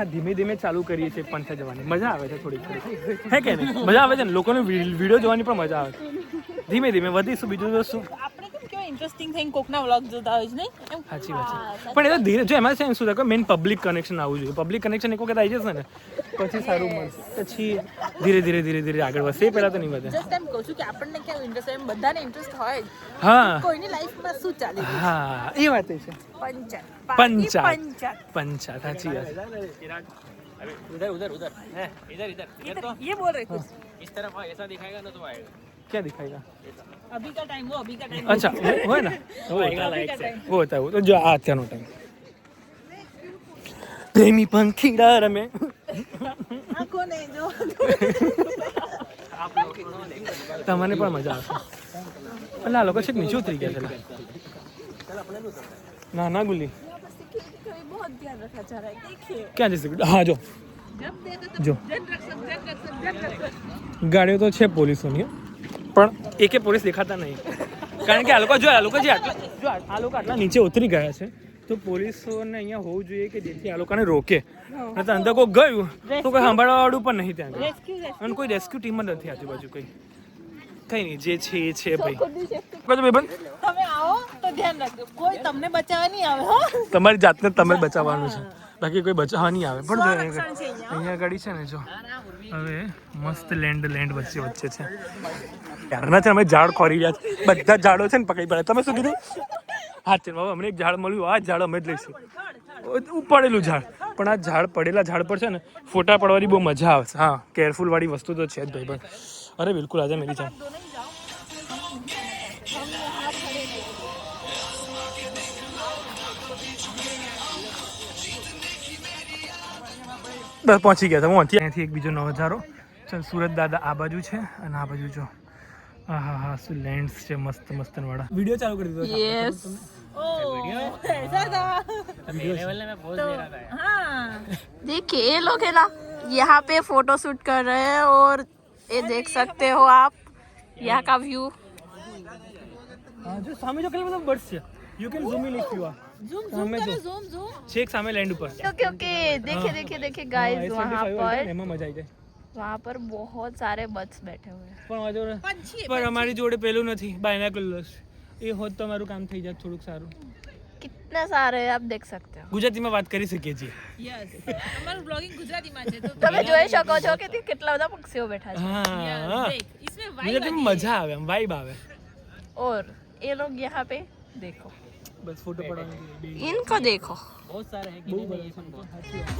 હા ધીમે ધીમે ચાલુ કરીએ છીએ પંથે જવાની મજા આવે છે થોડી હે કે નહીં મજા આવે છે ને લોકોને વિડીયો જોવાની પણ મજા આવે છે ધીમે ધીમે વધીશું બીજું તો શું આપણે કેમ કેવા ઇન્ટરેસ્ટિંગ થઈને કોકના વ્લોગ જોતા હોય છે નહીં સાચી વાત છે પણ એ તો ધીરે જો એમાં છે ને શું થાય મેઇન પબ્લિક કનેક્શન આવવું જોઈએ પબ્લિક કનેક્શન એક વખત આવી જશે ને પછી સારું મળશે પછી ધીરે આગળ વધશે એ પહેલાં તો નહીં વધે જસ્ટ એમ કહું છું કે આપણને કેવું ઇન્ટરેસ્ટ એમ બધાને ઇન્ટરેસ્ટ હોય જ. હા કોઈની લાઈફમાં શું ચાલે છે હા એ વાત છે પંચાત સાચી વાત अरे उधर उधर उधर है इधर इधर इधर तो ये बोल रहे थे इस तरफ ऐसा दिखाएगा ना तो आएगा क्या दिखाएगा अभी का टाइम वो अभी का टाइम अच्छा वो है ना वो आएगा लाइट से वो होता है वो तो जो અત્યારનો ટાઈમ પ્રેમી પંખીડા રમે आंखों ने जो आप लोग को देखेंगे તમને પણ મજા આવશે એટલે આ લોકો છે નીચે ઉતરી ગયા છે ના ના ગુલી बहुत ध्यान रखा जा रहा है देखिए ક્યાં જશે હા જો जब देखो જો जन ગાડીઓ તો છે પોલીસોની પણ એકે પોલીસ દેખાતા નહીં કારણ કે આ લોકો જે આ લોકો આટલા નીચે ઉતરી ગયા છે તો પોલીસોને અહીંયા હોવું જોઈએ કે જેથી આ લોકોને રોકે અને તો અંદર કોઈ ગયું તો કોઈ સાંભળવાવાળું પણ નહીં ત્યાં रेस्क्यू અને કોઈ રેસ્ક્યુ ટીમ જ નથી આજુબાજુ કઈ નહીં જે છે એ છે ભાઈ ભાઈબંધ તમે આવો તો ધ્યાન રાખજો કોઈ તમને બચાવવા નહીં આવે હો તમારી જાતને તમે બચાવવાનું છે બાકી કોઈ બચાવવા નહીં આવે પણ સંરક્ષણ છે અહીંયા. અહીંયા ગાડી છે ને જો હવે મસ્ત લેન્ડ વચ્ચે છે યારના છે અમે ઝાડ ખોરી રહ્યા છે બધા ઝાડો છે ને પકડી પડે તમે શું કીધું હા છે બાબા અમને એક ઝાડ મળ્યું આ ઝાડ અમે જ લઈશું પડેલું ઝાડ પણ આ ઝાડ પડેલા ઝાડ પર છે ને ફોટા પડવાની બહુ મજા આવશે હા કેરફુલ વાળી વસ્તુ તો છે જ ભાઈ પણ અરે બિલકુલ આજે મેરી જાન બસ પહોંચી ગયા હતા હું અહીંયાથી એક બીજો નજારો ચાલ સુરત દાદા આ બાજુ છે અને આ બાજુ જો હા હા શું લેન્ડ્સ છે મસ્ત વાળા વિડીયો ચાલુ કરી દીધો यस ऐसा था लेवल में बहुत दे रहा था हाँ देखिए ये लोग है ना यहाँ पे फोटो शूट कर रहे हैं और ये देख सकते हो आप यहाँ का व्यू હા જો સામે જો કેટલા બધા બર્ડ્સ છે you can zoom in if you are zoom સામે જો zoom zoom છેક સામે લેન્ડ ઉપર ओके ओके देखिए गाइस એમાં મજા આવી જાય वहाँ पर बहुत सारे बर्ड्स बैठे हुए हैं પણ અમારી જોડે पंछी પણ અમારી જોડે પેલું નથી બાયનાક્યુલર્સ એ હોત તો અમારું કામ થઈ જાત થોડુંક સારું कितने सारे हैं आप देख सकते हो ગુજરાતીમાં વાત કરી શકીએ છીએ यस અમારું બ્લોગિંગ ગુજરાતીમાં છે તો તમે જોઈ શકો છો કે કેટલા બધા પક્ષીઓ બેઠા છે હા देख इसमें वाइब ગુજરાતીમાં મજા આવે આમ વાઇબ આવે और ये लोग यहाँ पे देखो બસ ફોટો પડવાનો इनको देखो बहुत सारे हैं गिने नहीं ये बहुत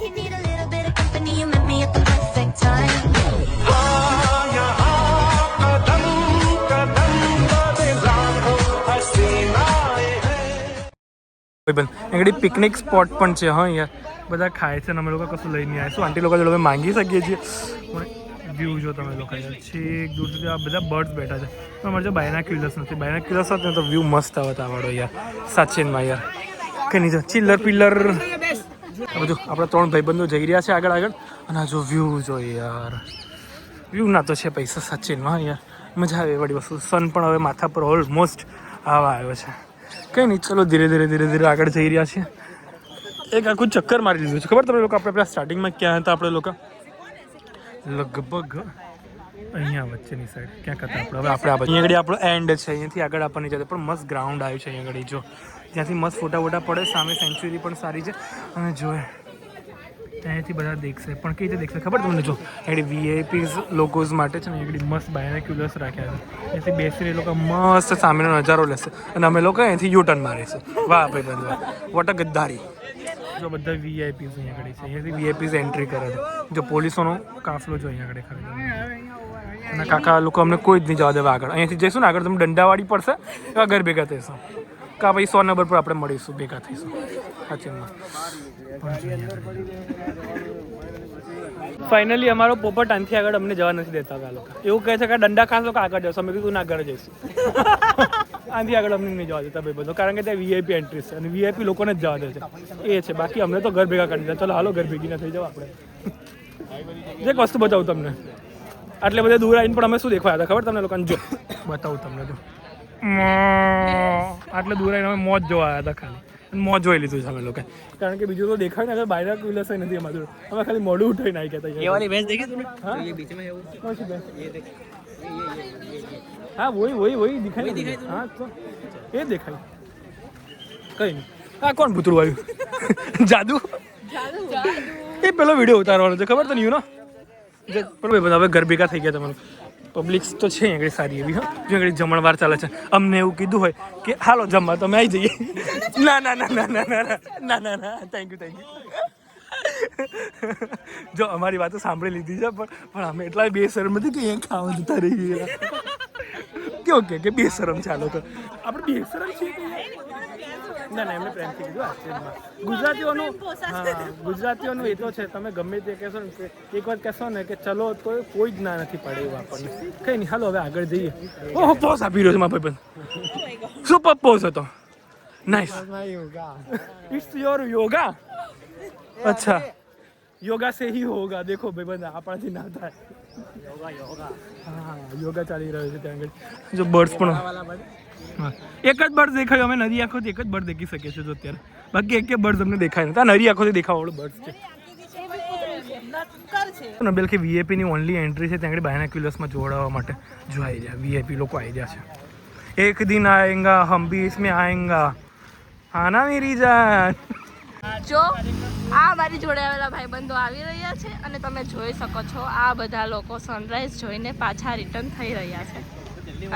You need a little bit of company, you met me at the perfect time. આગળ પિકનિક સ્પોટ પણ છે હા યાર બધા ખાય છે ને અમે લોકો કશું લઈ નહીં આવ્યા શું આંટી લોકો જોડે અમે માંગી શકીએ છીએ વ્યૂ જો તમે લોકો યાર છેક દૂર સુધી આ બધા બર્ડ્સ બેઠા છે પણ અમારે જો બાયનાક્યુલર્સ નથી બાયનાક્યુલર્સ હોત ને તો વ્યૂ મસ્ત આવત આવડો યાર સાચેનમાં યાર કંઈ નહીં જો ચિલ્લર પિલ્લર બધું આપણા 3 ભાઈબંધો જઈ રહ્યા છે આગળ અને આ જો વ્યૂ જો યાર વ્યૂ ના તો છે પૈસા સાચેનમાં યાર મજા આવે વળી વસ્તુ સન પણ હવે માથા પર ઓલમોસ્ટ આવા આવ્યો છે કંઈ નહીં ચલો ધીરે આગળ જઈ રહ્યા છીએ એક આખું ચક્કર મારી લીધું છે ખબર તમે લોકો આપણે પેલા સ્ટાર્ટિંગમાં ક્યાં હતા આપણે લોકો લગભગ અહીંયા વચ્ચેની સાઈડ ક્યાંક હતા આપણે હવે આપણે અહીંયા આગળ આપણો એન્ડ છે અહીંયાથી આગળ આપણને જતો પણ મસ્ત ગ્રાઉન્ડ આવ્યું છે અહીંયા આગળ જો ત્યાંથી મસ્ત ફોટા પડે સામે સેન્ચુરી પણ સારી છે અને જોએ ત્યાંથી બધા દેખશે પણ કઈ રીતે દેખશે ખબર તમને જો આગળ વીઆઈપીઝ લોકોઝ માટે છે ને આગળ મસ્ત બાયનાક્યુલર્સ રાખ્યા છે ત્યાંથી બેસીને એ લોકો મસ્ત સામેનો નજારો લેશે અને અમે લોકો અહીંથી યુટર્ન મારીશું વાહ ભાઈ બંધ વોટ અ ગદ્દારી જો બધા વીઆઈપીઝ અહીંયા આગળ છે અહીંયાથી વીઆઈપીઝ એન્ટ્રી કરે છે જો પોલીસોનો કાફલો જો અહીંયા આગળ ખરેખર અને કાકા લોકો અમને કોઈ જ નહીં જવા દેવા આગળ અહીંયાથી જઈશું ને આગળ તમે દંડાવાળી પડશે એવા ઘર ભેગા થઈશું કા ભાઈ 100 નંબર પર આપણે મળીશું ભેગા થઈશું સાચીમાં ફાઇનલી અમારો પોપટ આનથી આગળ અમને જવા નથી દેતા આ લોકો એવું કહે છે કે દંડા ખાસ લોકો આગળ જશો અમે કીધું ના ઘરે જઈશું આનથી આગળ અમને નહીં જવા દેતા ભાઈ બધો કારણ કે ત્યાં વીઆઈપી એન્ટ્રી છે અને વીઆઈપી લોકોને જ જવા દે છે એ છે બાકી અમને તો ઘર ભેગા કરી દે ચલો હાલો ઘર ભેગી ના થઈ જાવ આપણે એક વસ્તુ બતાવું તમને આટલે બધે દૂર આવીને પણ અમે શું દેખવા હતા ખબર તમને લોકોને જો બતાવું તમને જો આટલે દૂર આવીને અમે મોજ જોવા આવ્યા હતા ખાલી મોં જોઈ લીધું છે અમે લોકો, કારણ કે બીજું તો દેખાય ને, બાયરા ક્યુલસ નથી અમારું જોડે. અમે ખાલી મોઢું ઉઠાઈને આવી ગયા ये वाली भैंस देखी तूने हाँ? जो ये बीच में है वो कौन सी भैंस? ये देख હા વહી દેખાય હા તો એ દેખાય કઈ નહીં. આ કોણ ભૂતરું આવ્યું? જાદુ એ પેલો વિડીયો ઉતારવાનો છે ખબર તો નહીં ને? પેલો બધા હવે ઘર ભેગા થઈ ગયા તમારું. પબ્લિક તો છે આગળ સારી એવી હા, જો આગળ જમણવાર ચાલે છે. અમને એવું કીધું હોય કે હાલો જમવા તો અમે આવી જઈએ. ના ના ના ના ના ના ના ના ના થેન્ક યુ. જો અમારી વાતો સાંભળી લીધી છે પણ અમે એટલા બેશરમ નથી કે અહીંયા ખાવા જતા રહી ગયા. કેવું કે બેશરમ ચાલો તો આપણે બેશરમ છીએ કે ના એમને પ્રેમથી કીધું આશ્ચર્યમાં. ગુજરાતીઓનું એ તો છે, તમે ગમે તે કહેશો ને કે એક વાર કહેશો ને કે ચલો તો કોઈ જ ના નથી પાડે એવું આપણને. કંઈ નહીં હાલો હવે આગળ જઈએ. ઓહો પોઝ આપી રહ્યો છે મારા ભાઈબંધ. સુપર પોઝ હતો. નાઇસ. It's your yoga. अच्छा योगा से ही होगा. देखो भाईबंद આપણાથી ના થાય. હા યોગા ચાલી રહ્યો છે ત્યાં આગળ. જો બર્ડ્સ પણ હા એક જ બર્ડ દેખાય. અમે નરી આંખોથી એક જ બર્ડ દેખી શકીએ છીએ જો અત્યારે. બાકી એક બર્ડ અમને દેખાય નથી. આ નરી આંખોથી દેખાવાળું બર્ડ છે. નબેલ કે વીઆઈપી ની ઓનલી એન્ટ્રી છે ત્યાં આગળ બાયનાક્યુલર્સમાં જોડાવા માટે. જો આવી જાય વીઆઈપી લોકો આવી ગયા છે. એક દિન આએંગા હમ ભી इसमें आएंगा. હા ના મેરી જાન. જો આ મારી જોડે આવેલા ભાઈબંધો આવી રહ્યા છે અને તમે જોઈ શકો છો આ બધા લોકો સનરાઈઝ જોઈને પાછા રિટર્ન થઈ રહ્યા છે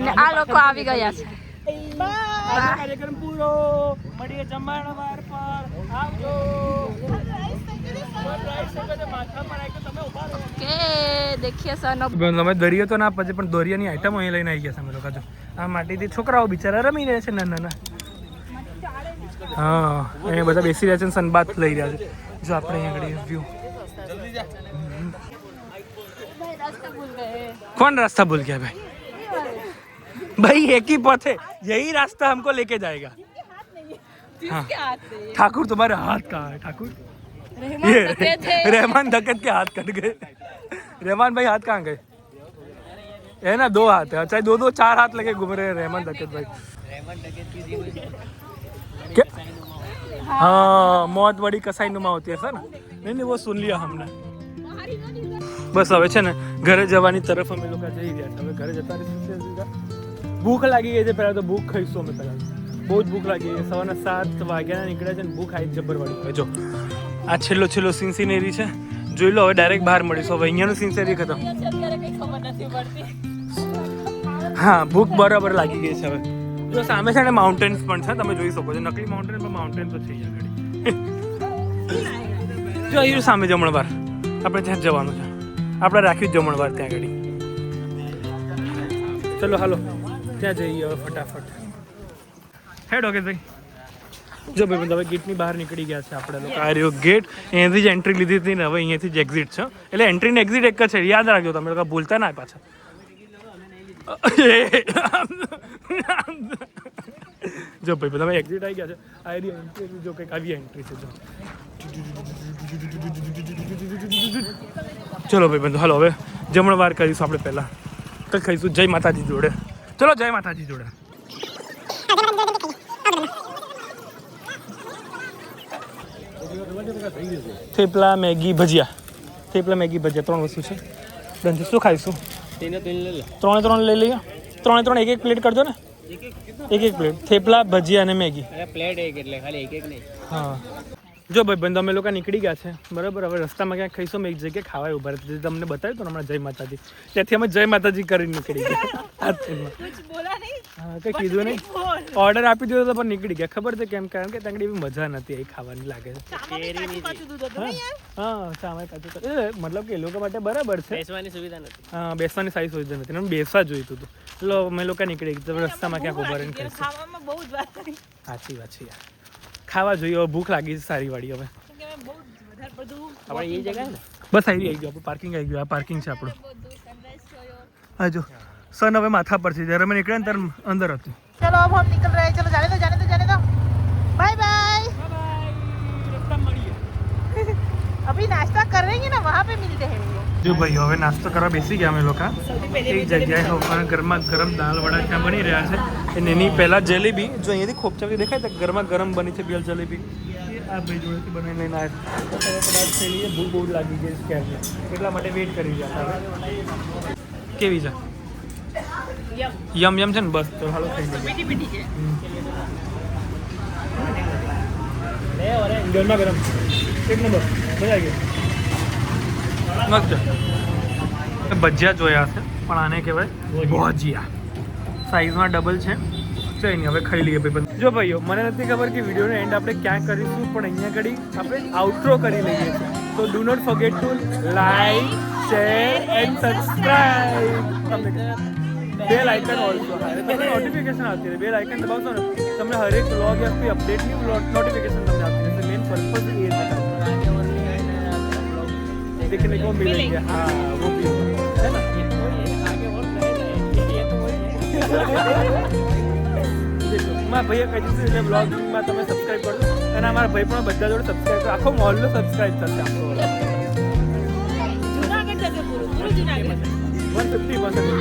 અને આ લોકો આવી ગયા છે. કાર્યક્રમ પૂરો. મળીએ જમણવાર પર. આવજો. કે દેખીએ સર તમે દરિયો તો ના પછી પણ દોરિયાની આઈટમ અહીં લઈને આવી ગયા છે અમે લોકો. આ માટીથી છોકરાઓ બિચારા રમી રહ્યા છે નાના. હા અહીંયા બધા બેસી રહ્યા છે ને સનબાથ લઈ રહ્યા છે. જો આપણે અહીંયા આગળ વ્યૂ. कौन रास्ता भूल गया भाई? भाई एक ही पथ है, यही रास्ता हमको लेके जाएगा. हाँ ठाकुर तुम्हारे हाथ कहाँ है ठाकुर? ये रहमान धकेत के हाथ कट गए. रहमान भाई हाथ कहाँ गए? है ना 2 हाथ है. अच्छा 2 4 हाथ लगे घूम रहे हैं रहमान धकेत भाई. क्या? हाँ मौत बड़ी कसाई नुमा होती है सर. नहीं वो सुन लिया हमने. બસ હવે છે ને ઘરે જવાની તરફ અમે લોકો જઈ રહ્યા છે. હવે ઘરે જતા રહીશું. ભૂખ લાગી ગઈ છે. પહેલાં તો ભૂખ ખાઈશું અમે પહેલાં. બહુ જ ભૂખ લાગી ગઈ. સવારના 7 વાગ્યાના નીકળ્યા છે ને ભૂખ આવી જબરવાળી. હવે જો આ છેલ્લો સિન્સિનેરી છે. જોઈ લો હવે ડાયરેક્ટ બહાર મળીશું. હવે અહીંયાનું સિન્સિનેરી ખતમ. હા ભૂખ બરાબર લાગી ગઈ છે. હવે જો સામે છે ને માઉન્ટેન્સ પણ છે તમે જોઈ શકો છો. નકલી માઉન્ટેન પણ માઉન્ટેન તો છે આગળ. જો અહીં સામે જમણવાર આપણે ત્યાં જ જવાનું છે. આપણે રાખ્યું જમણવાર ત્યાં આગળ. ચલો હાલો ત્યાં જઈએ હવે ફટાફટ. હેડ ઓકે ભાઈ. જો ભાઈ હવે ગેટની બહાર નીકળી ગયા છે આપણે લોકો. આ રહ્યો ગેટ. અહીંયાથી જ એન્ટ્રી લીધી હતી ને હવે અહીંયાથી જ એક્ઝિટ છે. એટલે એન્ટ્રી ને એક્ઝિટ એક જ છે. યાદ રાખજો તમે લોકો ભૂલતા ના પાછા. જો ભાઈ તમે એક્ઝિટ આવી ગયા છે. આ એરી એન્ટ્રી જો કંઈક આવી એન્ટ્રી છે. જો ચલો ભાઈ બંધુ હાલો હવે જમણવાર કરીશું આપણે પહેલાં. તો ખાઈશું જય માતાજી જોડે. ચલો જય માતાજી જોડે. થેપલા મેગી ભજીયા. 3 વસ્તુ છે. ડન છે. શું ખાઈશું? 3 ले लो. 3 લઈ લઈએ. 3 એક પ્લેટ કરજો ને. એક પ્લેટ થેપલા ભજીયા અને મેગી. अरे प्लेट एक એટલે ખાલી એક નહીં. હા જો ભાઈ બંધ અમે લોકો નીકળી ગયા છે બરાબર. હવે રસ્તામાં ક્યાંક ખાઈશું. અમે એક જગ્યાએ ખાવા ઉભા રહ્યા. તમને બતાવ્યું તો હમણાં જય માતાજી. ત્યાંથી અમે જય માતાજી કરીને નીકળી ગયા. હા કંઈ કીધું નહીં. ઓર્ડર આપી દીધો તો પણ નીકળી ગયા. ખબર છે કેમ? કારણ કે ત્યાં એવી મજા નથી આવી ખાવાની લાગે છે. હા સામે કાચું મતલબ કે એ લોકો માટે બરાબર છે. બેસવાની સુવિધા નથી. હા બેસવાની સારી સુવિધા નથી. એમ બેસવા જોઈતું હતું. એટલે અમે લોકો નીકળી ગયા. રસ્તામાં ક્યાંક ઉભા રહીને ખાઈશું. સાચી વાત છે યાર. ખાવા જોઈએ. હવે ભૂખ લાગી છે સારી વાળી. હવે આપણે એ જગ્યા ને બસ આવી ગયું આપણું પાર્કિંગ આવી ગયું. આ પાર્કિંગ છે આપણું. હા જો સન હવે માથા પર છે. જ્યારે અમે નીકળ્યા ને ત્યારે અંદર હતું. चलो अब हम निकल रहे हैं. चलो जाने दो बाय बाय. अभी नाश्ता कर रहे हैं ना वहाँ पे मिलते हैं. જો ભાઈ હવે નાસ્તો કરવા બેસી ગયા અમે લોકો એક જગ્યાએ હવે ગરમા ગરમ દાલ વડા ત્યાં બની રહ્યા છે અને એની પહેલાં જલેબી જો અહીંયાથી ખોપચાથી દેખાય તો ગરમા ગરમ બની છે બેલ જલેબી એ આ ભાઈ જોડેથી બનાવીને લઈને આવ્યા કદાચ થયેલી ભૂખ બહુ લાગી ગઈ ક્યારે એટલા માટે વેઇટ કરી ગયા હવે કેવી છે યમ યમ છે ને બસ તો હાલો ખાઈ લઈએ ગરમા ગરમ એક નંબર મજા આવી ગઈ મસ્ત ભજીયા જોયા છે પણ આને કહેવાય ભજીયા સાઈઝમાં ડબલ છે કંઈ નહીં હવે ખાઈ લઈએ ભાઈ જો ભાઈઓ મને નથી ખબર કે વિડીયોનો એન્ડ આપણે ક્યાં કરીશું પણ અહીંયા ઘડી આપણે આઉટરો કરી લઈએ છીએ તો do not forget to like share and subscribe bell icon also તમને નોટિફિકેશન આવતી રહે બેલ આઇકન દબાવશો ને તમને હરેક વ્લોગ યા કોઈ અપડેટની નોટિફિકેશન તમને આવતી રહેશે મેન પર્પઝ એ છે देखने को मिलेंगे हाँ वो भी है ना મારા ભાઈએ કહી દીધું એટલે બ્લોગમાં તમે સબસ્ક્રાઈબ કરો અને અમારા ભાઈ પણ બધા જોડે સબસ્ક્રાઈબ કરો આખો મોહલ્લો સબસ્ક્રાઈબ કરશે આખો 150%